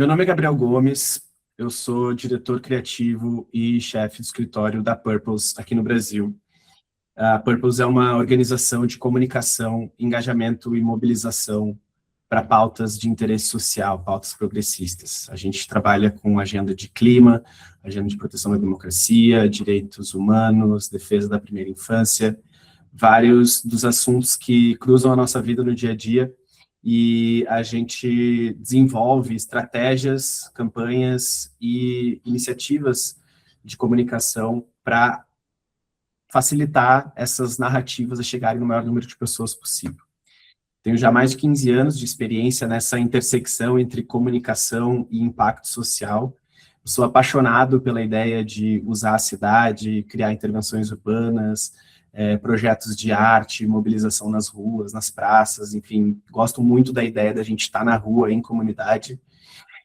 Meu nome é Gabriel Gomes, eu sou diretor criativo e chefe do escritório da Purpose aqui no Brasil. A Purpose é uma organização de comunicação, engajamento e mobilização para pautas de interesse social, pautas progressistas. A gente trabalha com agenda de clima, agenda de proteção da democracia, direitos humanos, defesa da primeira infância, vários dos assuntos que cruzam a nossa vida no dia a dia, e a gente desenvolve estratégias, campanhas e iniciativas de comunicação para facilitar essas narrativas a chegarem no maior número de pessoas possível. Tenho já mais de 15 anos de experiência nessa intersecção entre comunicação e impacto social. Sou apaixonado pela ideia de usar a cidade, criar intervenções urbanas, projetos de arte, mobilização nas ruas, nas praças, enfim, gosto muito da ideia da gente estar na rua, em comunidade.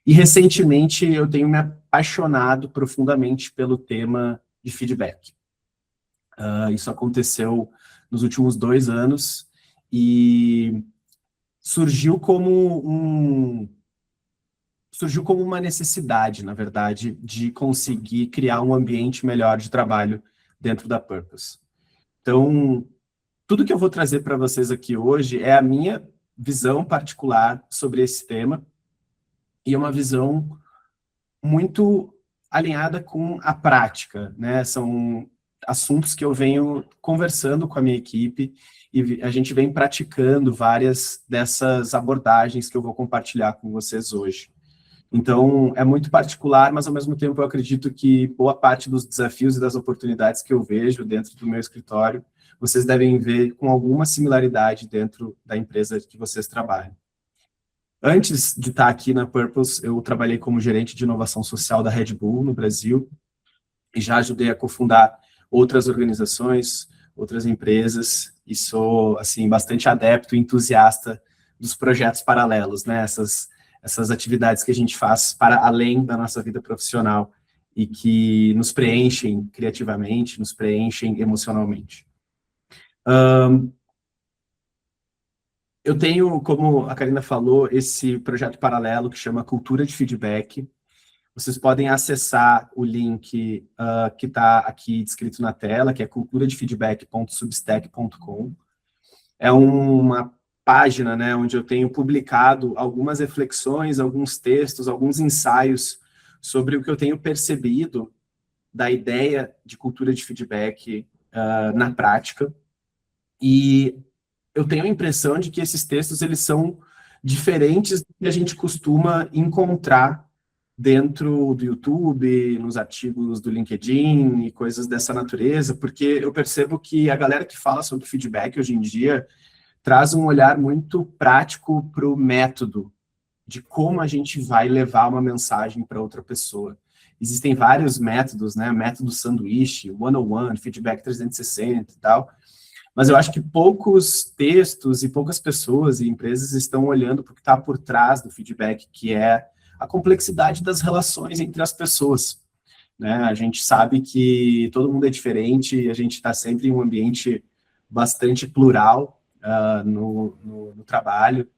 E, recentemente, eu tenho me apaixonado profundamente pelo tema de feedback. Isso aconteceu nos últimos 2 anos e surgiu como uma necessidade, na verdade, de conseguir criar um ambiente melhor de trabalho dentro da Purpose. Então, tudo que eu vou trazer para vocês aqui hoje é a minha visão particular sobre esse tema, e é uma visão muito alinhada com a prática, né? São assuntos que eu venho conversando com a minha equipe, e a gente vem praticando várias dessas abordagens que eu vou compartilhar com vocês hoje. Então, é muito particular, mas, ao mesmo tempo, eu acredito que boa parte dos desafios e das oportunidades que eu vejo dentro do meu escritório, vocês devem ver com alguma similaridade dentro da empresa que vocês trabalham. Antes de estar aqui na Purpose, eu trabalhei como gerente de inovação social da Red Bull no Brasil, e já ajudei a cofundar outras organizações, outras empresas, e sou, assim, bastante adepto e entusiasta dos projetos paralelos, né? Essas atividades que a gente faz para além da nossa vida profissional e que nos preenchem criativamente, nos preenchem emocionalmente. Eu tenho, como a Karina falou, esse projeto paralelo que chama Cultura de Feedback. Vocês podem acessar o link que está aqui descrito na tela, que é culturadefeedback.substack.com. É uma página, né, onde eu tenho publicado algumas reflexões, alguns textos, alguns ensaios sobre o que eu tenho percebido da ideia de cultura de feedback na prática. E eu tenho a impressão de que esses textos eles são diferentes do que a gente costuma encontrar dentro do YouTube, nos artigos do LinkedIn e coisas dessa natureza, porque eu percebo que a galera que fala sobre feedback hoje em dia traz um olhar muito prático para o método de como a gente vai levar uma mensagem para outra pessoa. Existem vários métodos, né? Método sanduíche, one-on-one, feedback 360 e tal, mas eu acho que poucos textos e poucas pessoas e empresas estão olhando para o que está por trás do feedback, que é a complexidade das relações entre as pessoas, né? A gente sabe que todo mundo é diferente e a gente está sempre em um ambiente bastante plural, no trabalho,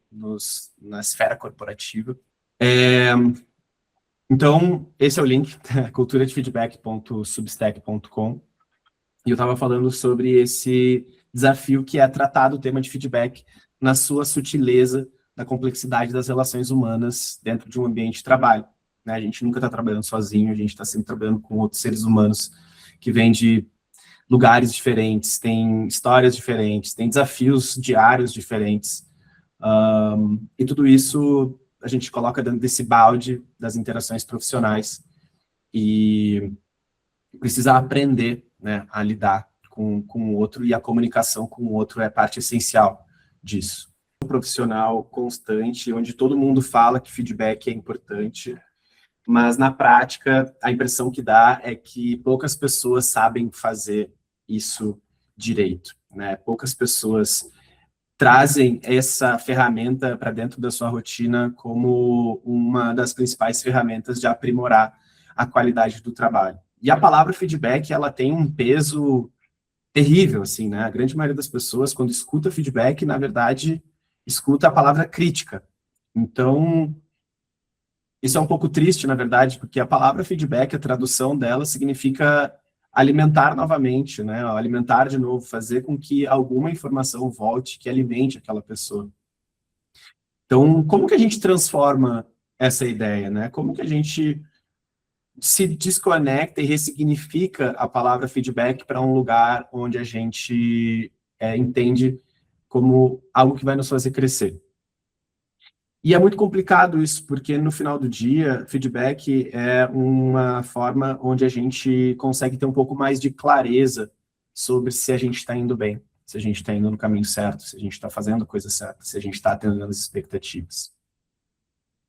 na esfera corporativa. Então, esse é o link, culturadefeedback.substack.com, e eu estava falando sobre esse desafio que é tratar do tema de feedback na sua sutileza, da complexidade das relações humanas dentro de um ambiente de trabalho, né? A gente nunca está trabalhando sozinho, a gente está sempre trabalhando com outros seres humanos que vêm de lugares diferentes, tem histórias diferentes, tem desafios diários diferentes, e tudo isso a gente coloca dentro desse balde das interações profissionais e precisa aprender, né, a lidar com o outro, e a comunicação com o outro é parte essencial disso. Um profissional constante, onde todo mundo fala que feedback é importante, mas na prática a impressão que dá é que poucas pessoas sabem fazer isso direito, né? Poucas pessoas trazem essa ferramenta para dentro da sua rotina como uma das principais ferramentas de aprimorar a qualidade do trabalho. E a palavra feedback, ela tem um peso terrível, assim, né? A grande maioria das pessoas, quando escuta feedback, na verdade, escuta a palavra crítica. Então, Isso é um pouco triste, na verdade, porque a palavra feedback, a tradução dela significa alimentar novamente, né? Alimentar de novo, fazer com que alguma informação volte, que alimente aquela pessoa. Então, como que a gente transforma essa ideia, né? Como que a gente se desconecta e ressignifica a palavra feedback para um lugar onde a gente entende como algo que vai nos fazer crescer? E é muito complicado isso, porque no final do dia, feedback é uma forma onde a gente consegue ter um pouco mais de clareza sobre se a gente está indo bem, se a gente está indo no caminho certo, se a gente está fazendo a coisa certa, se a gente está atendendo as expectativas.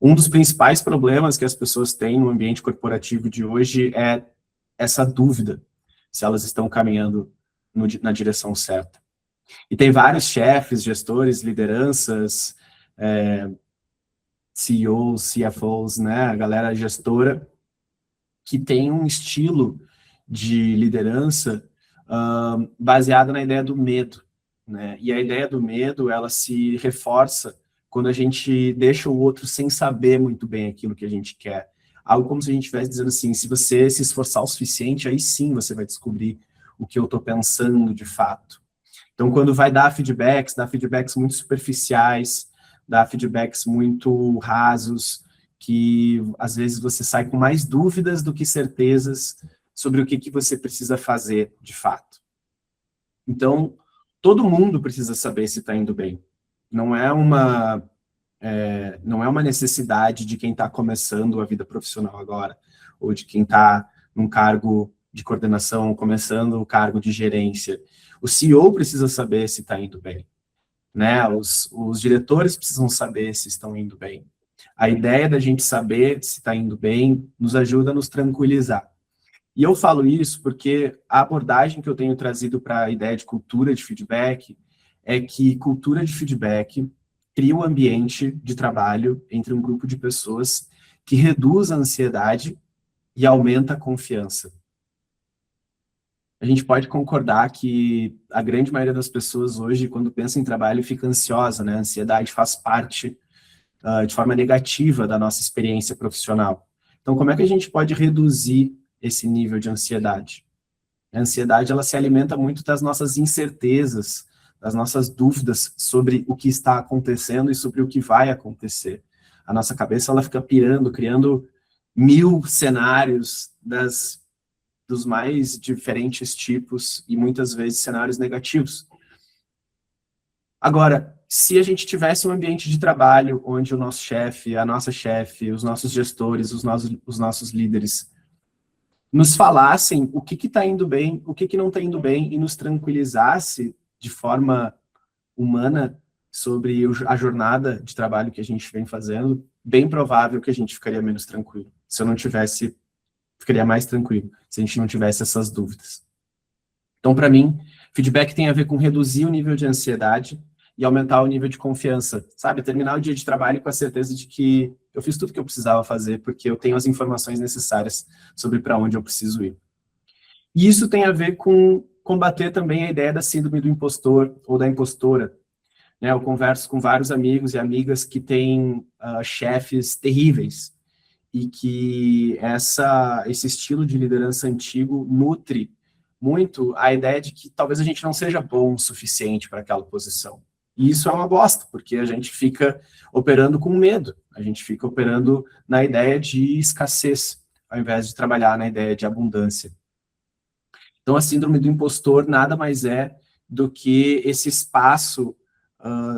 Um dos principais problemas que as pessoas têm no ambiente corporativo de hoje é essa dúvida se elas estão caminhando na direção certa. E tem vários chefes, gestores, lideranças, CEOs, CFOs, né, a galera gestora, que tem um estilo de liderança baseado na ideia do medo, né? E a ideia do medo, ela se reforça quando a gente deixa o outro sem saber muito bem aquilo que a gente quer. Algo como se a gente estivesse dizendo assim, se você se esforçar o suficiente, aí sim você vai descobrir o que eu estou pensando de fato. Então, quando vai dar feedbacks muito superficiais, dá feedbacks muito rasos, que às vezes você sai com mais dúvidas do que certezas sobre o que você precisa fazer de fato. Então, todo mundo precisa saber se está indo bem. Não é uma necessidade de quem está começando a vida profissional agora, ou de quem está num cargo de coordenação, começando o cargo de gerência. O CEO precisa saber se está indo bem, né? Os diretores precisam saber se estão indo bem. A ideia da gente saber se está indo bem nos ajuda a nos tranquilizar. E eu falo isso porque a abordagem que eu tenho trazido para a ideia de cultura de feedback é que cultura de feedback cria um ambiente de trabalho entre um grupo de pessoas que reduz a ansiedade e aumenta a confiança. A gente pode concordar que a grande maioria das pessoas hoje, quando pensa em trabalho, fica ansiosa, né? A ansiedade faz parte de forma negativa da nossa experiência profissional. Então, como é que a gente pode reduzir esse nível de ansiedade? A ansiedade, ela se alimenta muito das nossas incertezas, das nossas dúvidas sobre o que está acontecendo e sobre o que vai acontecer. A nossa cabeça, ela fica pirando, criando 1000 cenários dos mais diferentes tipos e muitas vezes cenários negativos. Agora, se a gente tivesse um ambiente de trabalho onde o nosso chefe, a nossa chefe, os nossos gestores, os nossos líderes nos falassem o que está indo bem, o que não está indo bem e nos tranquilizasse de forma humana sobre a jornada de trabalho que a gente vem fazendo, bem provável que a gente ficaria menos tranquilo. Se eu não tivesse, ficaria mais tranquilo, se a gente não tivesse essas dúvidas. Então, para mim, feedback tem a ver com reduzir o nível de ansiedade e aumentar o nível de confiança, sabe? Terminar o dia de trabalho com a certeza de que eu fiz tudo que eu precisava fazer, porque eu tenho as informações necessárias sobre para onde eu preciso ir. E isso tem a ver com combater também a ideia da síndrome do impostor ou da impostora. Né? Eu converso com vários amigos e amigas que têm chefes terríveis e que esse estilo de liderança antigo nutre muito a ideia de que talvez a gente não seja bom o suficiente para aquela posição. E isso é uma bosta, porque a gente fica operando com medo, a gente fica operando na ideia de escassez, ao invés de trabalhar na ideia de abundância. Então, a síndrome do impostor nada mais é do que esse espaço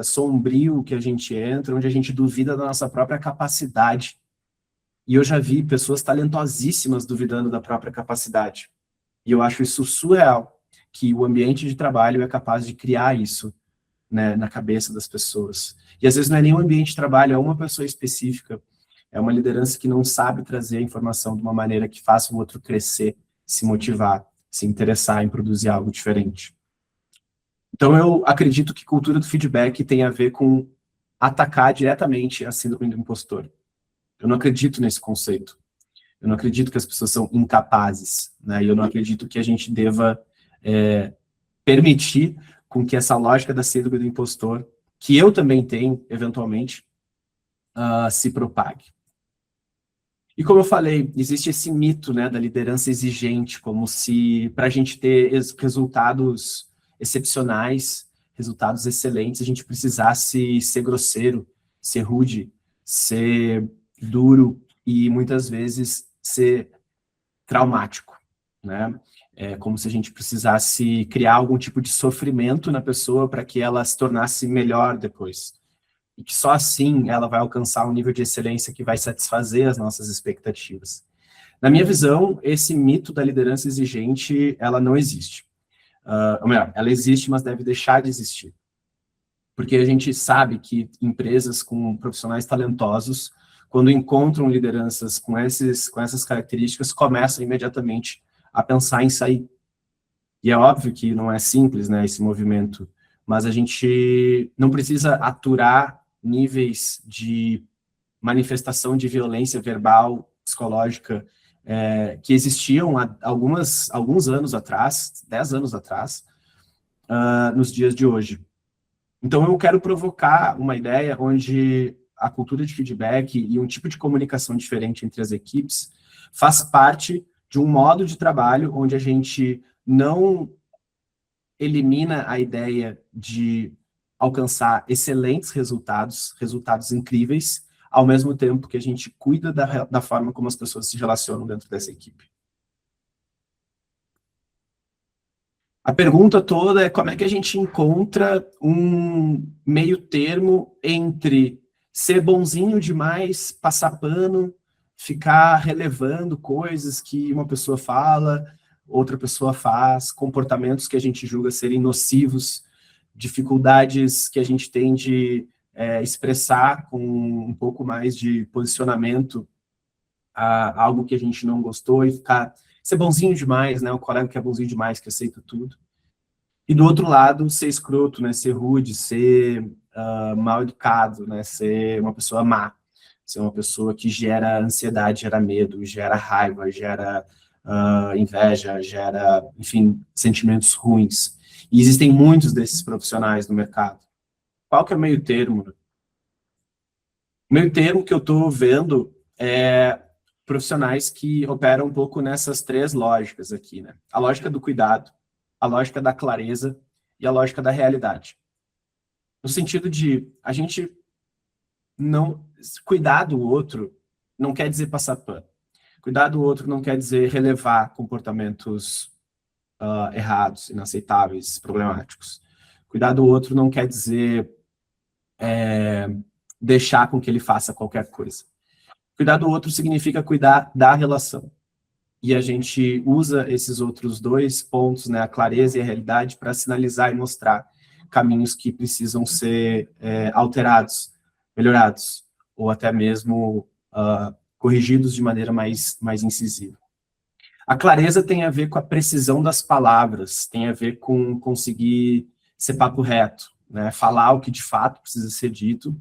sombrio que a gente entra, onde a gente duvida da nossa própria capacidade. E eu já vi pessoas talentosíssimas duvidando da própria capacidade. E eu acho isso surreal, que o ambiente de trabalho é capaz de criar isso, né, na cabeça das pessoas. E às vezes não é nem um ambiente de trabalho, é uma pessoa específica, é uma liderança que não sabe trazer a informação de uma maneira que faça o outro crescer, se motivar, se interessar em produzir algo diferente. Então eu acredito que cultura do feedback tem a ver com atacar diretamente a síndrome do impostor. Eu não acredito nesse conceito. Eu não acredito que as pessoas são incapazes, né? E eu não acredito que a gente deva permitir com que essa lógica da síndrome do impostor, que eu também tenho, eventualmente, se propague. E como eu falei, existe esse mito, né, da liderança exigente, como se para a gente ter resultados excepcionais, resultados excelentes, a gente precisasse ser grosseiro, ser rude, ser duro e muitas vezes ser traumático, né? É como se a gente precisasse criar algum tipo de sofrimento na pessoa para que ela se tornasse melhor depois. E que só assim ela vai alcançar um nível de excelência que vai satisfazer as nossas expectativas. Na minha visão, esse mito da liderança exigente, ela não existe. Ou melhor, ela existe, mas deve deixar de existir. Porque a gente sabe que empresas com profissionais talentosos, quando encontram lideranças com essas características, começam imediatamente a pensar em sair. E é óbvio que não é simples, né, esse movimento, mas a gente não precisa aturar níveis de manifestação de violência verbal, psicológica, que existiam há alguns anos atrás, 10 anos atrás, nos dias de hoje. Então, eu quero provocar uma ideia onde a cultura de feedback e um tipo de comunicação diferente entre as equipes faz parte de um modo de trabalho onde a gente não elimina a ideia de alcançar excelentes resultados, resultados incríveis, ao mesmo tempo que a gente cuida da forma como as pessoas se relacionam dentro dessa equipe. A pergunta toda é como é que a gente encontra um meio termo entre ser bonzinho demais, passar pano, ficar relevando coisas que uma pessoa fala, outra pessoa faz, comportamentos que a gente julga serem nocivos, dificuldades que a gente tem de expressar com um pouco mais de posicionamento a algo que a gente não gostou e ser bonzinho demais, né? O colega que é bonzinho demais, que aceita tudo. E do outro lado, ser escroto, né? Ser rude, ser mal educado, né? Ser uma pessoa má, ser uma pessoa que gera ansiedade, gera medo, gera raiva, gera inveja, gera, enfim, sentimentos ruins. E existem muitos desses profissionais no mercado. Qual que é o meio termo? O meio termo que eu estou vendo é profissionais que operam um pouco nessas três lógicas aqui, né? A lógica do cuidado, a lógica da clareza e a lógica da realidade. No sentido de a gente não cuidar do outro não quer dizer passar pano. Cuidar do outro não quer dizer relevar comportamentos errados, inaceitáveis, problemáticos. Cuidar do outro não quer dizer deixar com que ele faça qualquer coisa. Cuidar do outro significa cuidar da relação. E a gente usa esses outros dois pontos, né, a clareza e a realidade, para sinalizar e mostrar caminhos que precisam ser alterados, melhorados, ou até mesmo corrigidos de maneira mais incisiva. A clareza tem a ver com a precisão das palavras, tem a ver com conseguir ser papo reto, né, falar o que de fato precisa ser dito,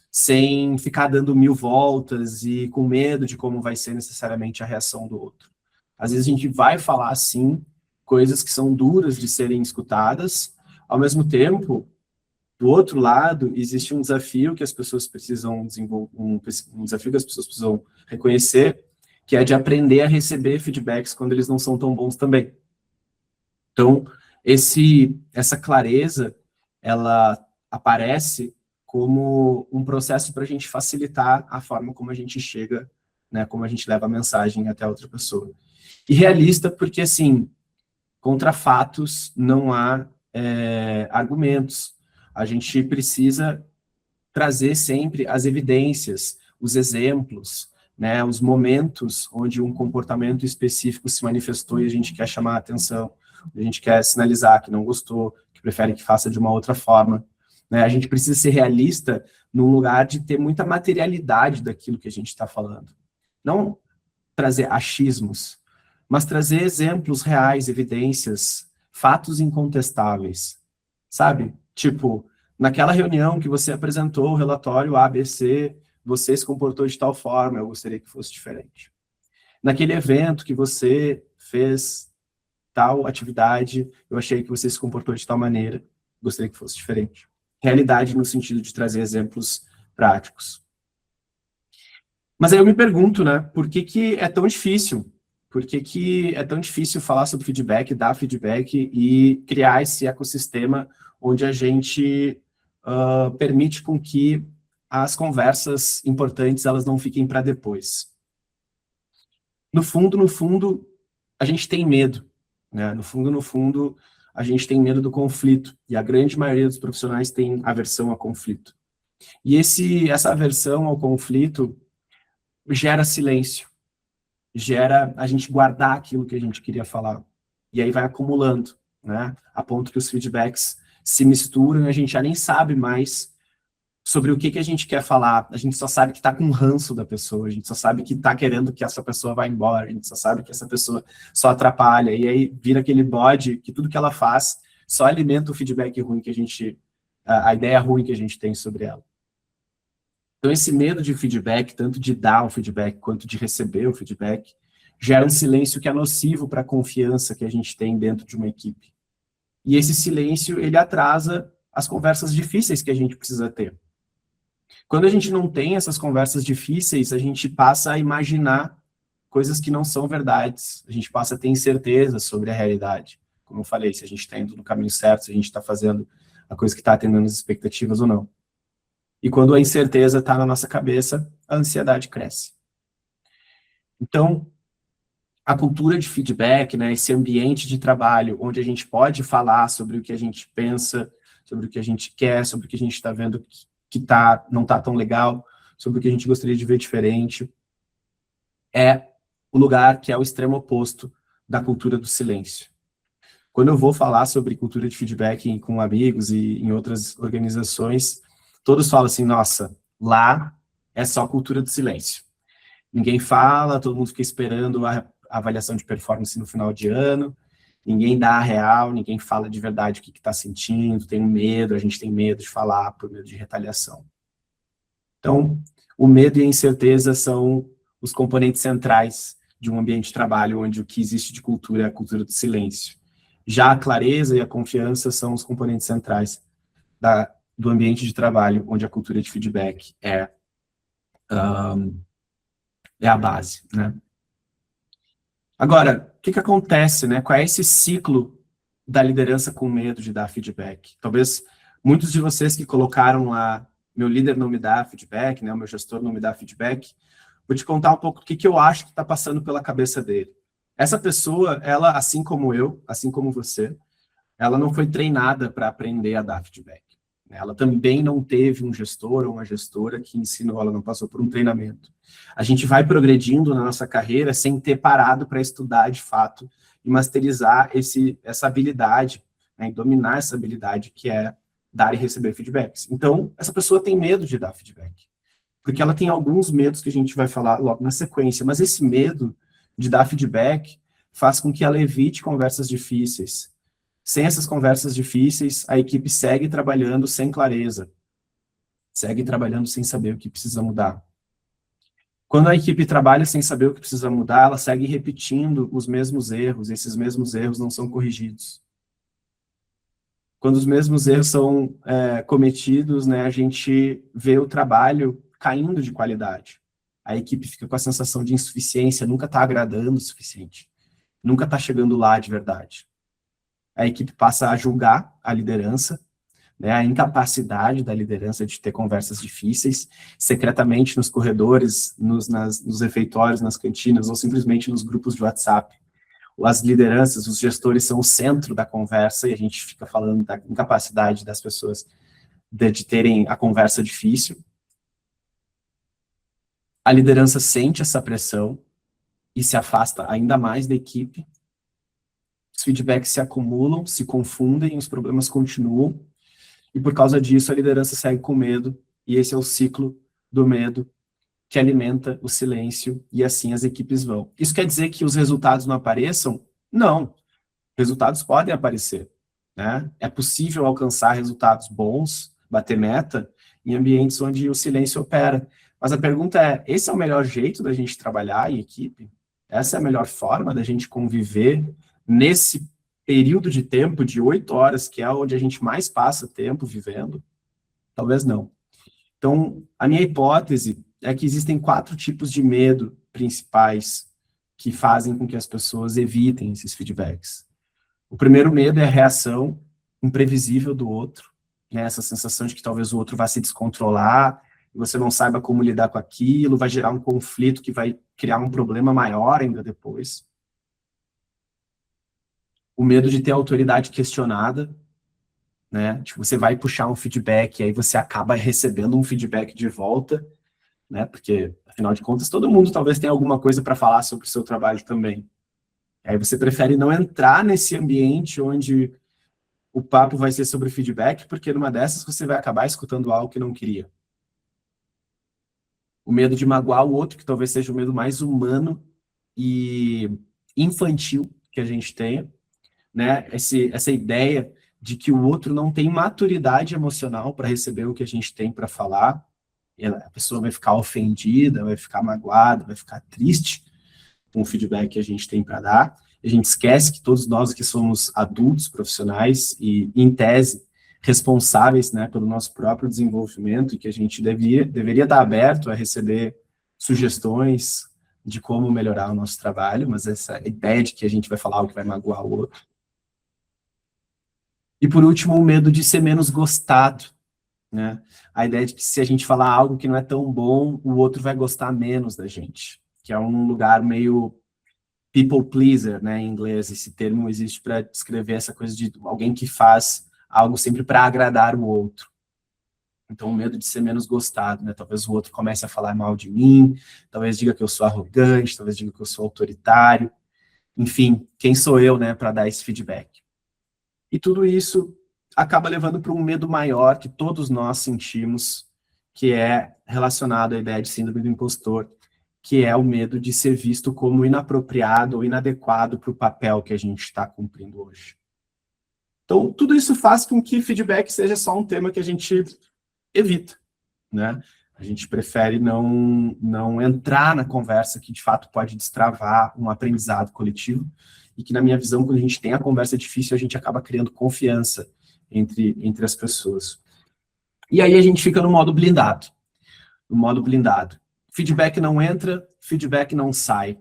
sem ficar dando 1000 voltas e com medo de como vai ser necessariamente a reação do outro. Às vezes a gente vai falar, sim, coisas que são duras de serem escutadas, ao mesmo tempo, do outro lado, existe um desafio que as pessoas precisam desenvolver, um desafio que as pessoas precisam reconhecer, que é de aprender a receber feedbacks quando eles não são tão bons também. Então, essa clareza, ela aparece como um processo para a gente facilitar a forma como a gente chega, né, como a gente leva a mensagem até a outra pessoa. E realista porque, assim, contra fatos não há argumentos. A gente precisa trazer sempre as evidências, os exemplos, né, os momentos onde um comportamento específico se manifestou e a gente quer chamar a atenção, a gente quer sinalizar que não gostou, que prefere que faça de uma outra forma. Né? A gente precisa ser realista num lugar de ter muita materialidade daquilo que a gente está falando. Não trazer achismos, mas trazer exemplos reais, evidências, fatos incontestáveis, sabe? Tipo, naquela reunião que você apresentou o relatório ABC, você se comportou de tal forma, eu gostaria que fosse diferente. Naquele evento que você fez tal atividade, eu achei que você se comportou de tal maneira, gostaria que fosse diferente. Realidade no sentido de trazer exemplos práticos. Mas aí eu me pergunto, né, por que que é tão difícil? Por que que é tão difícil falar sobre feedback, dar feedback e criar esse ecossistema onde a gente permite com que as conversas importantes elas não fiquem para depois? No fundo, a gente tem medo, né? No fundo, a gente tem medo do conflito, e a grande maioria dos profissionais tem aversão ao conflito. E essa aversão ao conflito gera silêncio, gera a gente guardar aquilo que a gente queria falar. E aí vai acumulando, né? A ponto que os feedbacks se misturam e a gente já nem sabe mais sobre o que a gente quer falar. A gente só sabe que está com ranço da pessoa, a gente só sabe que está querendo que essa pessoa vá embora, a gente só sabe que essa pessoa só atrapalha. E aí vira aquele bode que tudo que ela faz só alimenta o feedback ruim que a gente, a ideia ruim que a gente tem sobre ela. Então, esse medo de feedback, tanto de dar o feedback quanto de receber o feedback, gera um silêncio que é nocivo para a confiança que a gente tem dentro de uma equipe. E esse silêncio, ele atrasa as conversas difíceis que a gente precisa ter. Quando a gente não tem essas conversas difíceis, a gente passa a imaginar coisas que não são verdades. A gente passa a ter incerteza sobre a realidade. Como eu falei, se a gente está indo no caminho certo, se a gente está fazendo a coisa que está atendendo as expectativas ou não. E quando a incerteza está na nossa cabeça, a ansiedade cresce. Então, a cultura de feedback, né, esse ambiente de trabalho onde a gente pode falar sobre o que a gente pensa, sobre o que a gente quer, sobre o que a gente está vendo que não está tão legal, sobre o que a gente gostaria de ver diferente, é o lugar que é o extremo oposto da cultura do silêncio. Quando eu vou falar sobre cultura de feedback com amigos e em outras organizações, todos falam assim, nossa, lá é só cultura do silêncio. Ninguém fala, todo mundo fica esperando a avaliação de performance no final de ano, ninguém dá a real, ninguém fala de verdade o que está sentindo, tem medo, a gente tem medo de falar por medo de retaliação. Então, o medo e a incerteza são os componentes centrais de um ambiente de trabalho onde o que existe de cultura é a cultura do silêncio. Já a clareza e a confiança são os componentes centrais do ambiente de trabalho, onde a cultura de feedback é a base, né? Agora, o que acontece, né? Qual é esse ciclo da liderança com medo de dar feedback? Talvez muitos de vocês que colocaram lá, meu líder não me dá feedback, né? O meu gestor não me dá feedback. Vou te contar um pouco o que eu acho que está passando pela cabeça dele. Essa pessoa, ela, assim como eu, assim como você, ela não foi treinada para aprender a dar feedback. Ela também não teve um gestor ou uma gestora que ensinou, ela não passou por um treinamento. A gente vai progredindo na nossa carreira sem ter parado para estudar de fato e masterizar essa habilidade, né, e dominar essa habilidade que é dar e receber feedbacks. Então, essa pessoa tem medo de dar feedback, porque ela tem alguns medos que a gente vai falar logo na sequência, mas esse medo de dar feedback faz com que ela evite conversas difíceis. Sem essas conversas difíceis, a equipe segue trabalhando sem clareza, segue trabalhando sem saber o que precisa mudar. Quando a equipe trabalha sem saber o que precisa mudar, ela segue repetindo os mesmos erros, e esses mesmos erros não são corrigidos. Quando os mesmos erros são cometidos, né, a gente vê o trabalho caindo de qualidade. A equipe fica com a sensação de insuficiência, nunca está agradando o suficiente, nunca está chegando lá de verdade. A equipe passa a julgar a liderança, né, a incapacidade da liderança de ter conversas difíceis, secretamente nos corredores, nos refeitórios, nas cantinas, ou simplesmente nos grupos de WhatsApp. As lideranças, os gestores são o centro da conversa e a gente fica falando da incapacidade das pessoas de terem a conversa difícil. A liderança sente essa pressão e se afasta ainda mais da equipe. Os feedbacks se acumulam, se confundem, os problemas continuam, e por causa disso a liderança segue com medo, e esse é o ciclo do medo que alimenta o silêncio, e assim as equipes vão. Isso quer dizer que os resultados não apareçam? Não. Resultados podem aparecer, né? É possível alcançar resultados bons, bater meta, em ambientes onde o silêncio opera. Mas a pergunta é, esse é o melhor jeito da gente trabalhar em equipe? Essa é a melhor forma da gente conviver nesse período de tempo de 8 horas, que é onde a gente mais passa tempo vivendo? Talvez não. Então, a minha hipótese é que existem 4 tipos de medo principais que fazem com que as pessoas evitem esses feedbacks. O primeiro medo é a reação imprevisível do outro, né? Essa sensação de que talvez o outro vá se descontrolar, e você não saiba como lidar com aquilo, vai gerar um conflito que vai criar um problema maior ainda depois. O medo de ter a autoridade questionada, né? Tipo, você vai puxar um feedback e aí você acaba recebendo um feedback de volta, né? Porque, afinal de contas, todo mundo talvez tenha alguma coisa para falar sobre o seu trabalho também. Aí você prefere não entrar nesse ambiente onde o papo vai ser sobre feedback, porque numa dessas você vai acabar escutando algo que não queria. O medo de magoar o outro, que talvez seja o medo mais humano e infantil que a gente tenha, né? Essa ideia de que o outro não tem maturidade emocional para receber o que a gente tem para falar, a pessoa vai ficar ofendida, vai ficar magoada, vai ficar triste com o feedback que a gente tem para dar. A gente esquece que todos nós aqui somos adultos, profissionais e, em tese, responsáveis, né, pelo nosso próprio desenvolvimento e que a gente deveria estar aberto a receber sugestões de como melhorar o nosso trabalho, mas essa ideia de que a gente vai falar o que vai magoar o outro. E, por último, o medo de ser menos gostado, né? A ideia de que se a gente falar algo que não é tão bom, o outro vai gostar menos da gente, que é um lugar meio people pleaser, né, em inglês. Esse termo existe para descrever essa coisa de alguém que faz algo sempre para agradar o outro. Então, o medo de ser menos gostado, né? Talvez o outro comece a falar mal de mim, talvez diga que eu sou arrogante, talvez diga que eu sou autoritário. Enfim, quem sou eu, né, para dar esse feedback? E tudo isso acaba levando para um medo maior que todos nós sentimos, que é relacionado à ideia de síndrome do impostor, que é o medo de ser visto como inapropriado ou inadequado para o papel que a gente está cumprindo hoje. Então, tudo isso faz com que feedback seja só um tema que a gente evita, né? A gente prefere não entrar na conversa que, de fato, pode destravar um aprendizado coletivo e que, na minha visão, quando a gente tem a conversa difícil, a gente acaba criando confiança entre as pessoas. E aí a gente fica no modo blindado. No modo blindado. Feedback não entra, feedback não sai.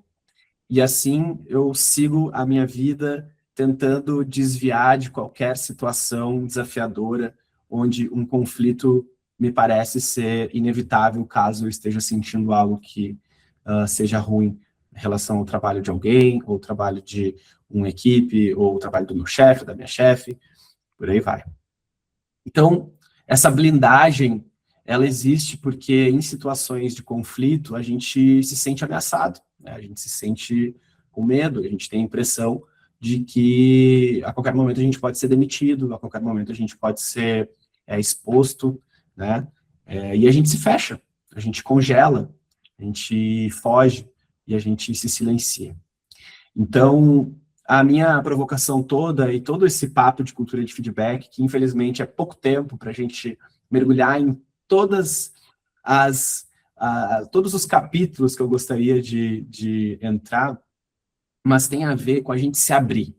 E assim eu sigo a minha vida tentando desviar de qualquer situação desafiadora onde um conflito me parece ser inevitável caso eu esteja sentindo algo que seja ruim em relação ao trabalho de alguém, ou o trabalho de uma equipe, ou o trabalho do meu chefe, da minha chefe, por aí vai. Então, essa blindagem, ela existe porque em situações de conflito a gente se sente ameaçado, né? A gente se sente com medo, a gente tem a impressão de que a qualquer momento a gente pode ser demitido, a qualquer momento a gente pode ser exposto, né? E a gente se fecha, a gente congela, a gente foge e a gente se silencia. Então, a minha provocação toda e todo esse papo de cultura de feedback, que infelizmente é pouco tempo para a gente mergulhar em todas todos os capítulos que eu gostaria de entrar, mas tem a ver com a gente se abrir,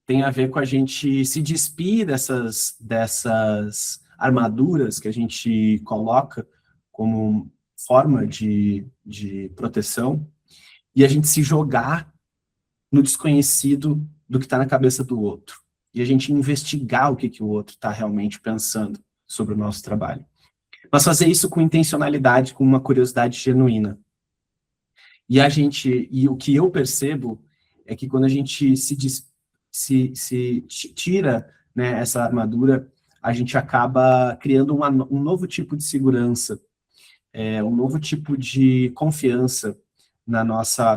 tem a ver com a gente se despir dessas armaduras que a gente coloca como forma de proteção e a gente se jogar no desconhecido do que está na cabeça do outro. E a gente investigar o que o outro está realmente pensando sobre o nosso trabalho. Mas fazer isso com intencionalidade, com uma curiosidade genuína. E o que eu percebo é que quando a gente se tira, né, essa armadura, a gente acaba criando um novo tipo de segurança, um novo tipo de confiança no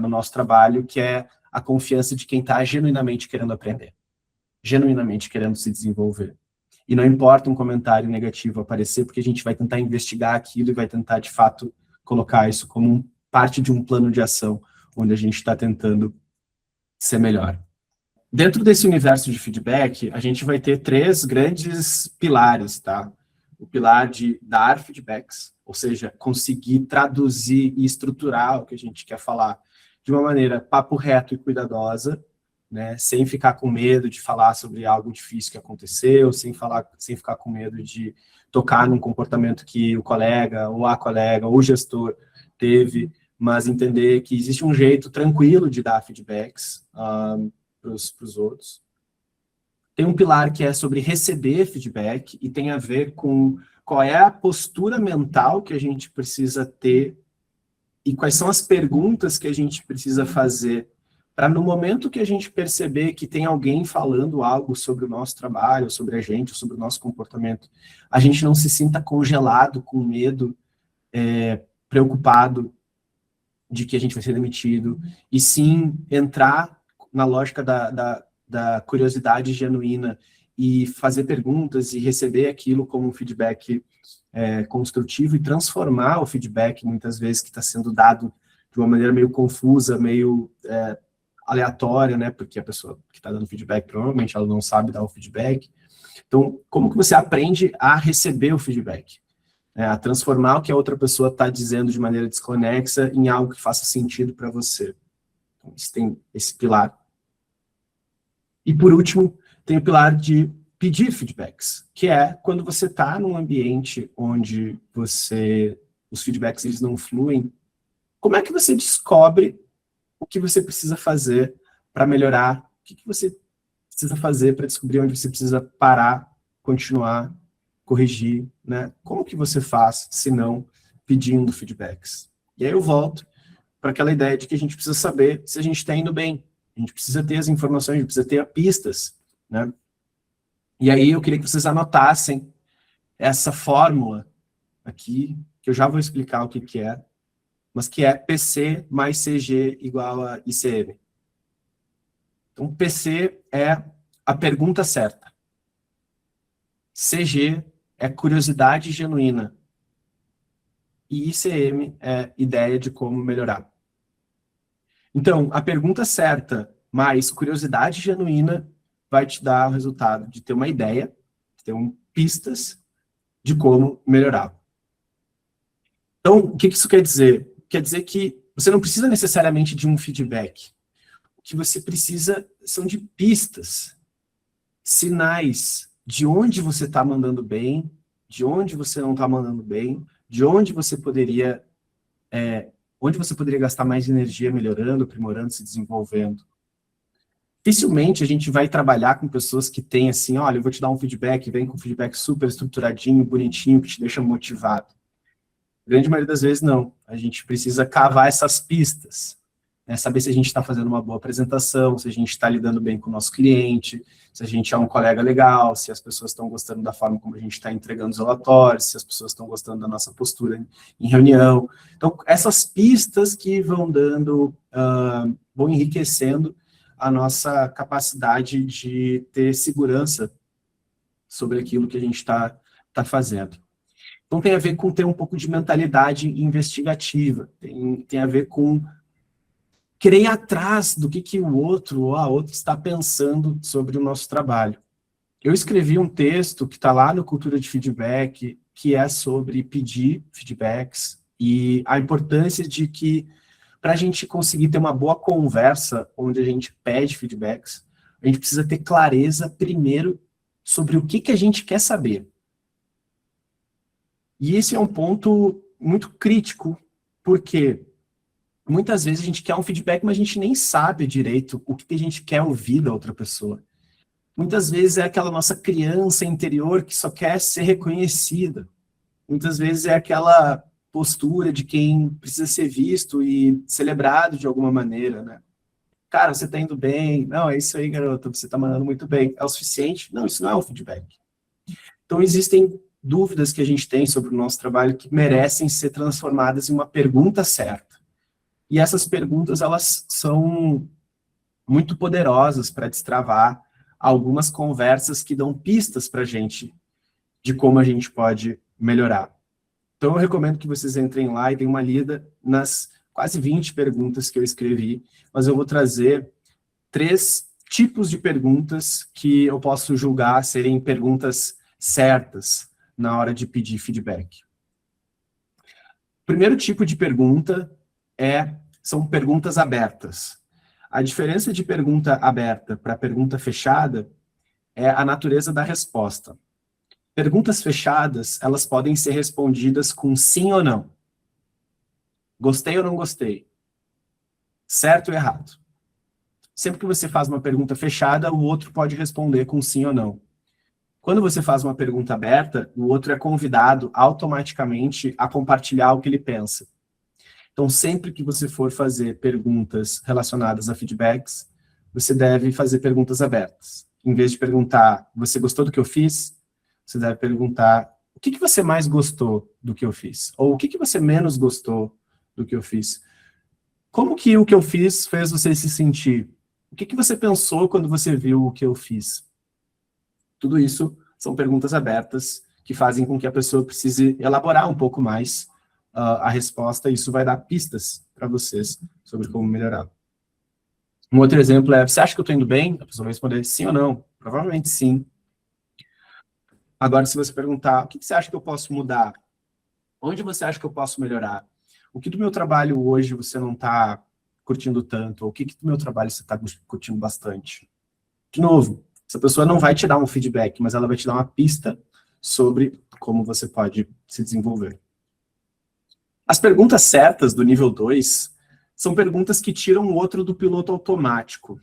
nosso trabalho, que é a confiança de quem está genuinamente querendo aprender, genuinamente querendo se desenvolver. E não importa um comentário negativo aparecer, porque a gente vai tentar investigar aquilo e vai tentar, de fato, colocar isso como parte de um plano de ação, onde a gente está tentando ser melhor. Dentro desse universo de feedback, a gente vai ter 3 grandes pilares, tá? O pilar de dar feedbacks, ou seja, conseguir traduzir e estruturar o que a gente quer falar de uma maneira papo reto e cuidadosa, né? Sem ficar com medo de falar sobre algo difícil que aconteceu, sem ficar com medo de tocar num comportamento que o colega, ou a colega, ou o gestor teve, mas entender que existe um jeito tranquilo de dar feedbacks para os outros. Tem um pilar que é sobre receber feedback e tem a ver com qual é a postura mental que a gente precisa ter e quais são as perguntas que a gente precisa fazer para no momento que a gente perceber que tem alguém falando algo sobre o nosso trabalho, sobre a gente, sobre o nosso comportamento, a gente não se sinta congelado, com medo, preocupado de que a gente vai ser demitido, e sim entrar na lógica da curiosidade genuína e fazer perguntas e receber aquilo como um feedback construtivo e transformar o feedback, muitas vezes, que está sendo dado de uma maneira meio confusa, meio aleatória, né? Porque a pessoa que está dando feedback, provavelmente, ela não sabe dar o feedback. Então, como que você aprende a receber o feedback? A transformar o que a outra pessoa está dizendo de maneira desconexa em algo que faça sentido para você. Então, isso tem esse pilar. E, por último, tem o pilar de pedir feedbacks, que é quando você está num ambiente onde os feedbacks eles não fluem, como é que você descobre o que você precisa fazer para melhorar? O que você precisa fazer para descobrir onde você precisa parar, continuar, corrigir, né? Como que você faz, se não pedindo feedbacks? E aí eu volto para aquela ideia de que a gente precisa saber se a gente está indo bem. A gente precisa ter as informações, a gente precisa ter pistas, né? E aí eu queria que vocês anotassem essa fórmula aqui, que eu já vou explicar o que é, mas que é PC mais CG igual a ICM. Então, PC é a pergunta certa. CG é curiosidade genuína. E ICM é ideia de como melhorar. Então, a pergunta certa mais curiosidade genuína vai te dar o resultado de ter uma ideia, de ter pistas de como melhorar. Então, o que isso quer dizer? Quer dizer que você não precisa necessariamente de um feedback. O que você precisa são de pistas, sinais de onde você está mandando bem, de onde você não está mandando bem, de onde você poderia gastar mais energia melhorando, aprimorando, se desenvolvendo. Dificilmente a gente vai trabalhar com pessoas que têm assim, olha, eu vou te dar um feedback, vem com um feedback super estruturadinho, bonitinho, que te deixa motivado. A grande maioria das vezes não. A gente precisa cavar essas pistas, né? Saber se a gente está fazendo uma boa apresentação, se a gente está lidando bem com o nosso cliente, se a gente é um colega legal, se as pessoas estão gostando da forma como a gente está entregando os relatórios, se as pessoas estão gostando da nossa postura em reunião. Então, essas pistas que vão vão enriquecendo a nossa capacidade de ter segurança sobre aquilo que a gente está fazendo. Então, tem a ver com ter um pouco de mentalidade investigativa, tem a ver com querer ir atrás do que o outro ou a outra está pensando sobre o nosso trabalho. Eu escrevi um texto que está lá no Cultura de Feedback, que é sobre pedir feedbacks e a importância de que, para a gente conseguir ter uma boa conversa onde a gente pede feedbacks, a gente precisa ter clareza, primeiro, sobre o que a gente quer saber. E esse é um ponto muito crítico, porque muitas vezes a gente quer um feedback, mas a gente nem sabe direito o que a gente quer ouvir da outra pessoa. Muitas vezes é aquela nossa criança interior que só quer ser reconhecida. Muitas vezes é aquela postura de quem precisa ser visto e celebrado de alguma maneira, né? Cara, você tá indo bem. Não, é isso aí, garoto, você tá mandando muito bem. É o suficiente? Não, isso não é um feedback. Então, existem dúvidas que a gente tem sobre o nosso trabalho que merecem ser transformadas em uma pergunta certa. E essas perguntas, elas são muito poderosas para destravar algumas conversas que dão pistas para a gente de como a gente pode melhorar. Então, eu recomendo que vocês entrem lá e deem uma lida nas quase 20 perguntas que eu escrevi, mas eu vou trazer 3 tipos de perguntas que eu posso julgar serem perguntas certas na hora de pedir feedback. O primeiro tipo de pergunta são perguntas abertas. A diferença de pergunta aberta para pergunta fechada é a natureza da resposta. Perguntas fechadas, elas podem ser respondidas com sim ou não. Gostei ou não gostei? Certo ou errado? Sempre que você faz uma pergunta fechada, o outro pode responder com sim ou não. Quando você faz uma pergunta aberta, o outro é convidado automaticamente a compartilhar o que ele pensa. Então, sempre que você for fazer perguntas relacionadas a feedbacks, você deve fazer perguntas abertas. Em vez de perguntar, você gostou do que eu fiz? Você deve perguntar, o que você mais gostou do que eu fiz? Ou o que você menos gostou do que eu fiz? Como que o que eu fiz fez você se sentir? O que você pensou quando você viu o que eu fiz? Tudo isso são perguntas abertas que fazem com que a pessoa precise elaborar um pouco mais a resposta, e isso vai dar pistas para vocês sobre como melhorar. Um outro exemplo é, você acha que eu estou indo bem? A pessoa vai responder sim ou não. Provavelmente sim. Agora, se você perguntar, o que você acha que eu posso mudar? Onde você acha que eu posso melhorar? O que do meu trabalho hoje você não está curtindo tanto? Ou o que do meu trabalho você está curtindo bastante? De novo, essa pessoa não vai te dar um feedback, mas ela vai te dar uma pista sobre como você pode se desenvolver. As perguntas certas do nível 2 são perguntas que tiram o outro do piloto automático.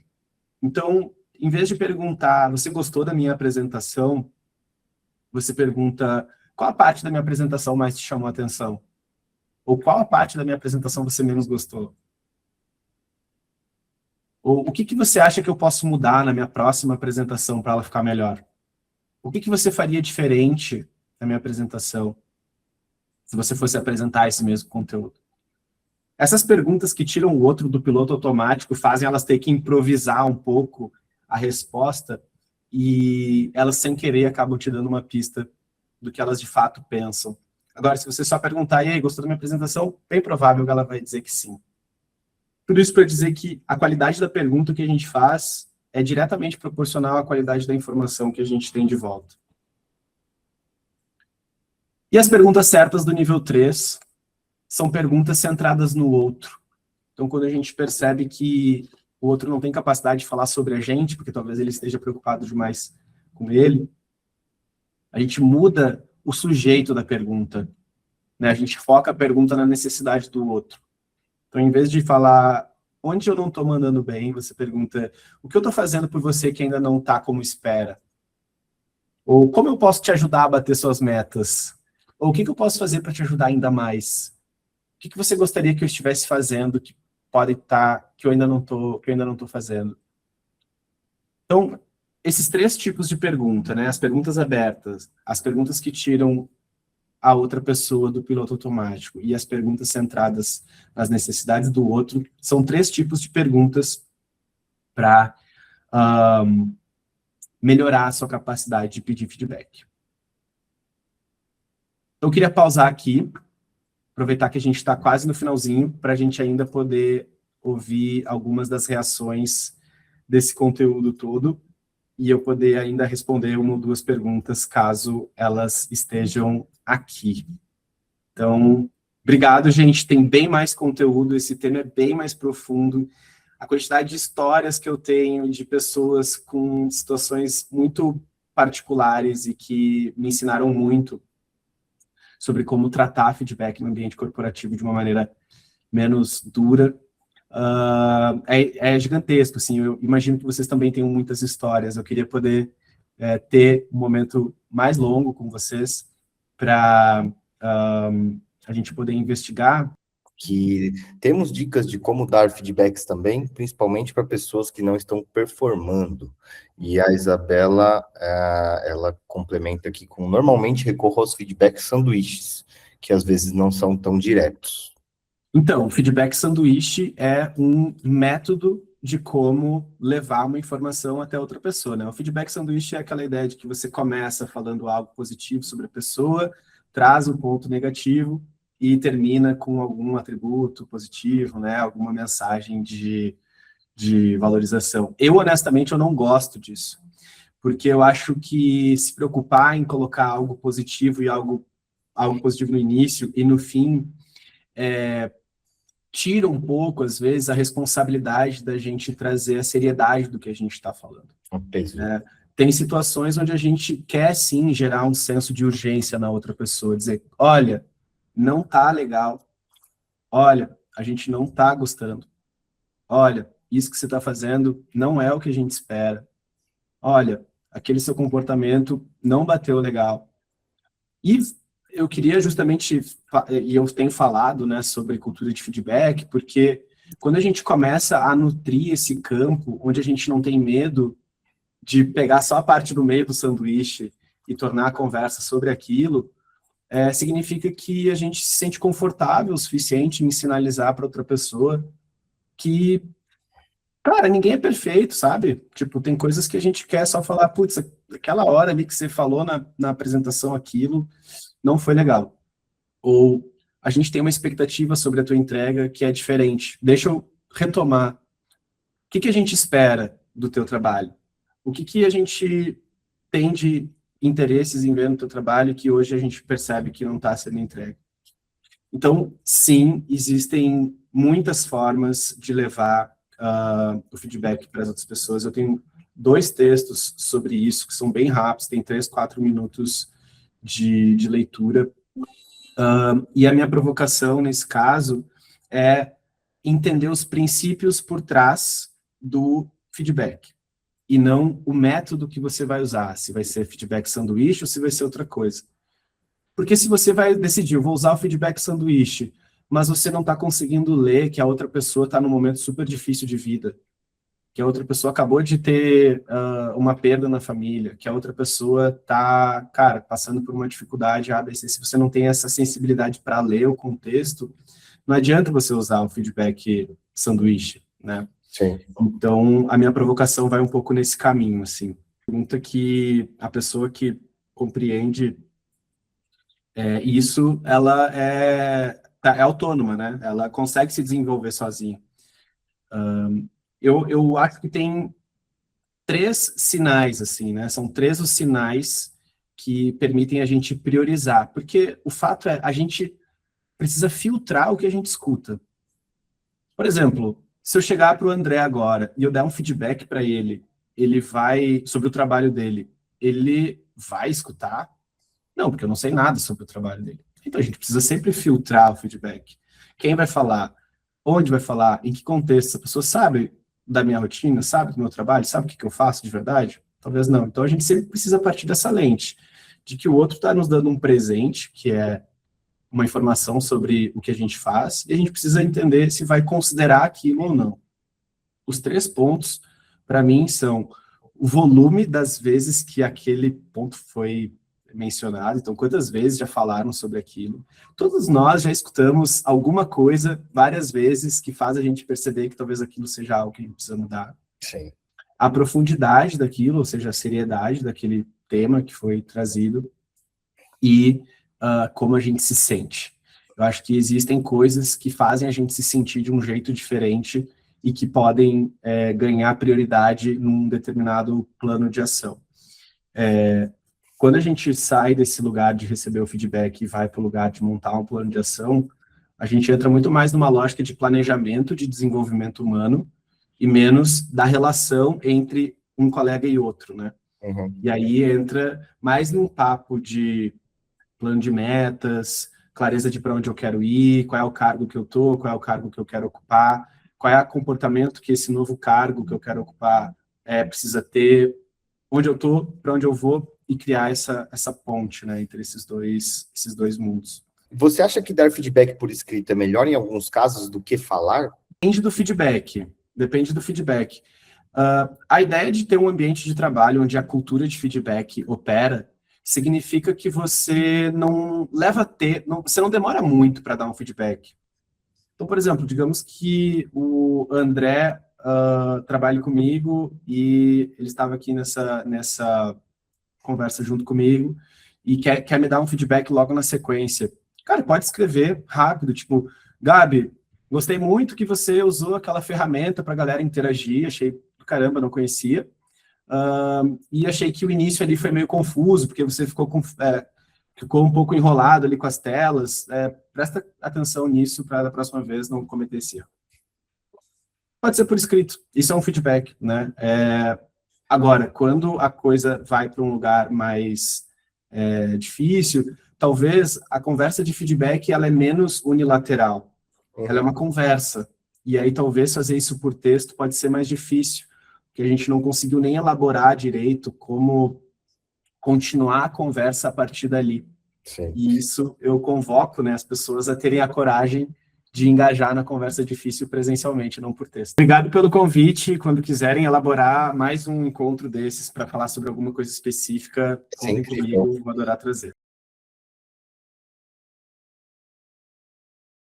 Então, em vez de perguntar, você gostou da minha apresentação? Você pergunta, qual a parte da minha apresentação mais te chamou a atenção? Ou qual a parte da minha apresentação você menos gostou? Ou o que você acha que eu posso mudar na minha próxima apresentação para ela ficar melhor? O que você faria diferente na minha apresentação se você fosse apresentar esse mesmo conteúdo? Essas perguntas que tiram o outro do piloto automático fazem elas ter que improvisar um pouco a resposta e elas, sem querer, acabam te dando uma pista do que elas de fato pensam. Agora, se você só perguntar, e aí, gostou da minha apresentação? Bem provável que ela vai dizer que sim. Tudo isso para dizer que a qualidade da pergunta que a gente faz é diretamente proporcional à qualidade da informação que a gente tem de volta. E as perguntas certas do nível 3 são perguntas centradas no outro. Então, quando a gente percebe que o outro não tem capacidade de falar sobre a gente, porque talvez ele esteja preocupado demais com ele, a gente muda o sujeito da pergunta, né? A gente foca a pergunta na necessidade do outro. Então, em vez de falar onde eu não estou mandando bem, você pergunta o que eu estou fazendo por você que ainda não está como espera? Ou como eu posso te ajudar a bater suas metas? Ou o que eu posso fazer para te ajudar ainda mais? O que você gostaria que eu estivesse fazendo que pode estar, que eu ainda não estou fazendo? Então, esses 3 tipos de pergunta, né? As perguntas abertas, as perguntas que tiram a outra pessoa do piloto automático e as perguntas centradas nas necessidades do outro, são 3 tipos de perguntas para melhorar a sua capacidade de pedir feedback. Eu queria pausar aqui, aproveitar que a gente está quase no finalzinho, para a gente ainda poder ouvir algumas das reações desse conteúdo todo, e eu poder ainda responder 1 ou 2 perguntas, caso elas estejam aqui. Então, obrigado, gente. Tem bem mais conteúdo, esse tema é bem mais profundo. A quantidade de histórias que eu tenho de pessoas com situações muito particulares e que me ensinaram muito sobre como tratar feedback no ambiente corporativo de uma maneira menos dura, é gigantesco, assim. Eu imagino que vocês também tenham muitas histórias. Eu queria poder ter um momento mais longo com vocês para a gente poder investigar. Que temos dicas de como dar feedbacks também, principalmente para pessoas que não estão performando. E a Isabela, ela complementa aqui com, normalmente recorro aos feedbacks sanduíches, que às vezes não são tão diretos. Então, o feedback sanduíche é um método de como levar uma informação até outra pessoa, né? O feedback sanduíche é aquela ideia de que você começa falando algo positivo sobre a pessoa, traz um ponto negativo e termina com algum atributo positivo, né? Alguma mensagem de valorização. Eu, honestamente, eu não gosto disso, porque eu acho que se preocupar em colocar algo positivo e algo positivo no início e no fim tira um pouco, às vezes, a responsabilidade da gente trazer a seriedade do que a gente está falando. Um peso. tem situações onde a gente quer, sim, gerar um senso de urgência na outra pessoa, dizer, olha, não tá legal, olha, a gente não tá gostando, olha, isso que você está fazendo não é o que a gente espera, olha, aquele seu comportamento não bateu legal. E eu queria justamente, e eu tenho falado, né, sobre cultura de feedback, porque quando a gente começa a nutrir esse campo, onde a gente não tem medo de pegar só a parte do meio do sanduíche e tornar a conversa sobre aquilo, significa que a gente se sente confortável o suficiente em sinalizar para outra pessoa que, cara, ninguém é perfeito, sabe? Tipo, tem coisas que a gente quer só falar, putz, aquela hora ali que você falou na apresentação aquilo não foi legal. Ou a gente tem uma expectativa sobre a tua entrega que é diferente. Deixa eu retomar. O que a gente espera do teu trabalho? O que a gente tem de interesses em ver no teu trabalho que hoje a gente percebe que não está sendo entregue? Então, sim, existem muitas formas de levar o feedback para as outras pessoas. Eu tenho 2 textos sobre isso, que são bem rápidos, tem 3, 4 minutos de leitura. E a minha provocação, nesse caso, é entender os princípios por trás do feedback, e não o método que você vai usar, se vai ser feedback sanduíche ou se vai ser outra coisa. Porque se você vai decidir, eu vou usar o feedback sanduíche, mas você não está conseguindo ler que a outra pessoa está num momento super difícil de vida, que a outra pessoa acabou de ter uma perda na família, que a outra pessoa está, cara, passando por uma dificuldade ABC. Se você não tem essa sensibilidade para ler o contexto, não adianta você usar o feedback sanduíche, né? Sim. Então, a minha provocação vai um pouco nesse caminho, assim. Pergunta que a pessoa que compreende isso, ela é autônoma, né? Ela consegue se desenvolver sozinha. Eu acho que tem 3 sinais, assim, né? São 3 os sinais que permitem a gente priorizar. Porque o fato é, a gente precisa filtrar o que a gente escuta. Por exemplo, se eu chegar para o André agora e eu der um feedback para ele vai, sobre o trabalho dele, ele vai escutar? Não, porque eu não sei nada sobre o trabalho dele. Então a gente precisa sempre filtrar o feedback. Quem vai falar? Onde vai falar? Em que contexto? A pessoa sabe da minha rotina, sabe do meu trabalho, sabe o que eu faço de verdade? Talvez não. Então a gente sempre precisa partir dessa lente, de que o outro está nos dando um presente, que é uma informação sobre o que a gente faz, e a gente precisa entender se vai considerar aquilo ou não. Os 3 pontos, para mim, são o volume das vezes que aquele ponto foi mencionado, então quantas vezes já falaram sobre aquilo. Todos nós já escutamos alguma coisa várias vezes que faz a gente perceber que talvez aquilo seja algo que a gente precisa mudar. Sim. A profundidade daquilo, ou seja, a seriedade daquele tema que foi trazido, e como a gente se sente. Eu acho que existem coisas que fazem a gente se sentir de um jeito diferente e que podem ganhar prioridade num determinado plano de ação. Quando a gente sai desse lugar de receber o feedback e vai para o lugar de montar um plano de ação, a gente entra muito mais numa lógica de planejamento de desenvolvimento humano e menos da relação entre um colega e outro, né? Uhum. E aí entra mais num papo de plano de metas, clareza de para onde eu quero ir, qual é o cargo que eu tô, qual é o cargo que eu quero ocupar, qual é o comportamento que esse novo cargo que eu quero ocupar precisa ter, onde eu tô, para onde eu vou, e criar essa ponte, né, entre esses dois mundos. Você acha que dar feedback por escrito é melhor em alguns casos do que falar? Depende do feedback. A ideia de ter um ambiente de trabalho onde a cultura de feedback opera significa que você não você não demora muito para dar um feedback. Então, por exemplo, digamos que o André trabalhe comigo e ele estava aqui nessa conversa junto comigo e quer me dar um feedback logo na sequência. Cara, pode escrever rápido, tipo, Gabi, gostei muito que você usou aquela ferramenta para a galera interagir, achei do caramba, não conhecia. E achei que o início ali foi meio confuso, porque você ficou um pouco enrolado ali com as telas. Presta atenção nisso para da próxima vez não cometer esse erro. Pode ser por escrito, isso é um feedback, né? Agora, quando a coisa vai para um lugar mais difícil, talvez a conversa de feedback ela é menos unilateral. Ela é uma conversa. E aí, talvez, fazer isso por texto pode ser mais difícil, porque a gente não conseguiu nem elaborar direito como continuar a conversa a partir dali. Sim. E isso eu convoco, né, as pessoas a terem a coragem de engajar na conversa difícil presencialmente, não por texto. Obrigado pelo convite. Quando quiserem elaborar mais um encontro desses para falar sobre alguma coisa específica, contem comigo, vou adorar trazer.